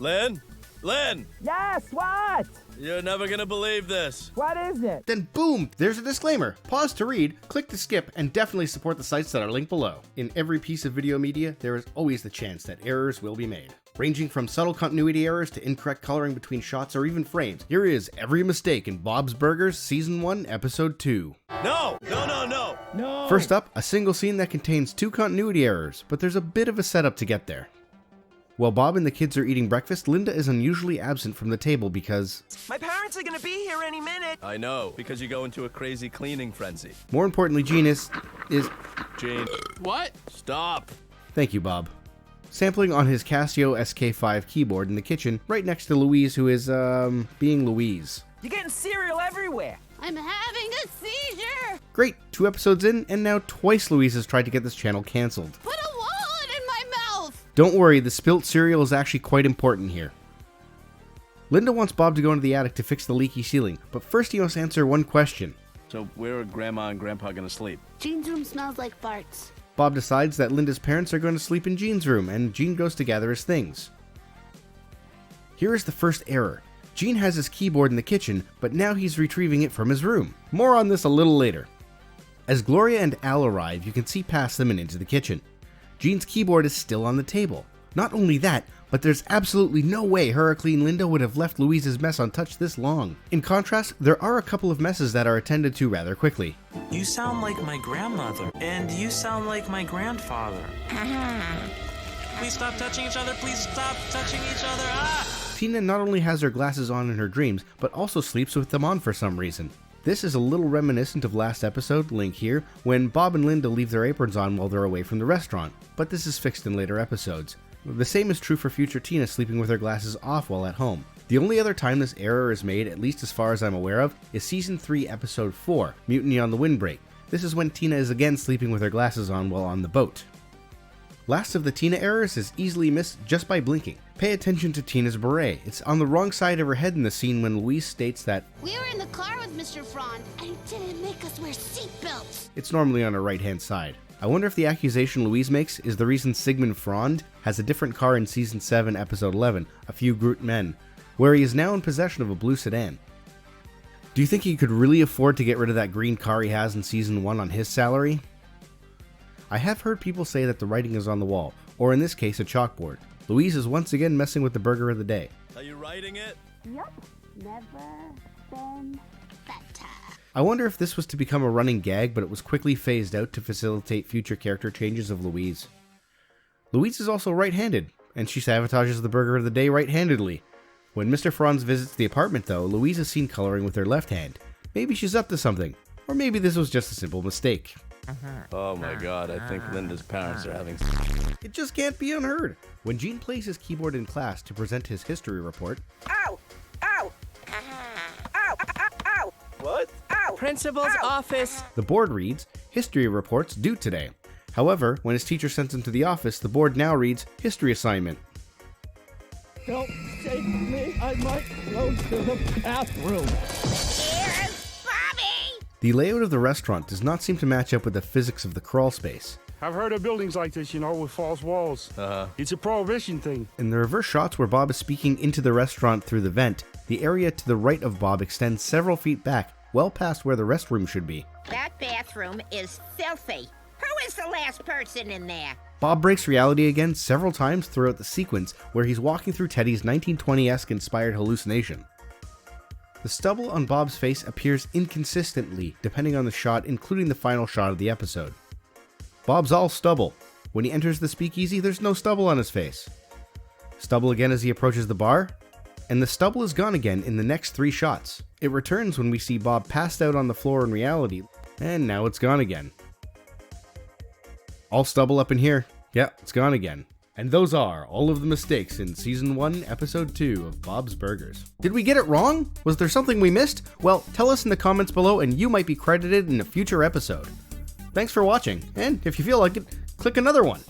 Lynn? Lynn! Yes, what? You're never gonna believe this. What is it? Then boom, there's a disclaimer. Pause to read, click to skip, and definitely support the sites that are linked below. In every piece of video media, there is always the chance that errors will be made. Ranging from subtle continuity errors to incorrect coloring between shots or even frames, here is Every Mistake in Bob's Burgers Season 1, Episode 2. No! First up, a single scene that contains 2 continuity errors, but there's a bit of a setup to get there. While Bob and the kids are eating breakfast, Linda is unusually absent from the table because... My parents are gonna be here any minute. I know, because you go into a crazy cleaning frenzy. More importantly, Gene is... Gene. What? Stop! Thank you, Bob. Sampling on his Casio SK5 keyboard in the kitchen, right next to Louise, who is, being Louise. You're getting cereal everywhere. I'm having a seizure! Great, 2 episodes in, and now twice Louise has tried to get this channel cancelled. Put a wallet in my mouth! Don't worry, the spilt cereal is actually quite important here. Linda wants Bob to go into the attic to fix the leaky ceiling, but first he must answer one question. So where are Grandma and Grandpa gonna sleep? Gene's room smells like farts. Bob decides that Linda's parents are going to sleep in Gene's room, and Gene goes to gather his things. Here is the first error. Gene has his keyboard in the kitchen, but now he's retrieving it from his room. More on this a little later. As Gloria and Al arrive, you can see past them and into the kitchen. Gene's keyboard is still on the table. Not only that, but there's absolutely no way Hurricane Linda would have left Louise's mess untouched this long. In contrast, there are a couple of messes that are attended to rather quickly. You sound like my grandmother, and you sound like my grandfather. Please stop touching each other. Please stop touching each other. Ah! Tina not only has her glasses on in her dreams, but also sleeps with them on for some reason. This is a little reminiscent of last episode, link here, when Bob and Linda leave their aprons on while they're away from the restaurant, but this is fixed in later episodes. The same is true for future Tina sleeping with her glasses off while at home. The only other time this error is made, at least as far as I'm aware of, is Season 3, Episode 4, Mutiny on the Windbreak. This is when Tina is again sleeping with her glasses on while on the boat. Last of the Tina errors is easily missed just by blinking. Pay attention to Tina's beret. It's on the wrong side of her head in the scene when Louise states that We were in the car with Mr. Frond, and he didn't make us wear seatbelts. it's normally on her right-hand side. I wonder if the accusation Louise makes is the reason Sigmund Frond has a different car in Season 7, Episode 11, A Few Groot Men, where he is now in possession of a blue sedan. Do you think he could really afford to get rid of that green car he has in Season 1 on his salary? I have heard people say that the writing is on the wall, or in this case a chalkboard. Louise is once again messing with the burger of the day. Are you writing it? Yep. Never been better. I wonder if this was to become a running gag, but it was quickly phased out to facilitate future character changes of Louise. Louise is also right-handed, and she sabotages the burger of the day right-handedly. When Mr. Franz visits the apartment though, Louise is seen coloring with her left hand. Maybe she's up to something, or maybe this was just a simple mistake. Oh my god, I think Linda's parents are having... It just can't be unheard. When Gene plays his keyboard in class to present his history report, Ow! Ow! Ow! Ow! Ow! What? Ow! Principal's Ow! office. the board reads, History reports due today. However, when his teacher sends him to the office, the board now reads, History assignment. Help save me! I might go to the bathroom. Here's Bobby! The layout of the restaurant does not seem to match up with the physics of the crawl space. I've heard of buildings like this, with false walls. It's a prohibition thing. In the reverse shots where Bob is speaking into the restaurant through the vent, the area to the right of Bob extends several feet back, well past where the restroom should be. That bathroom is filthy. Who is the last person in there? Bob breaks reality again several times throughout the sequence where he's walking through Teddy's 1920-esque inspired hallucination. The stubble on Bob's face appears inconsistently depending on the shot, including the final shot of the episode. Bob's all stubble. When he enters the speakeasy, there's no stubble on his face. Stubble again as he approaches the bar, and the stubble is gone again in the next 3 shots. It returns when we see Bob passed out on the floor in reality, and now it's gone again. All stubble up in here. Yeah, it's gone again. And those are all of the mistakes in Season 1, Episode 2 of Bob's Burgers. Did we get it wrong? Was there something we missed? Well, tell us in the comments below and you might be credited in a future episode. Thanks for watching, and if you feel like it, click another one.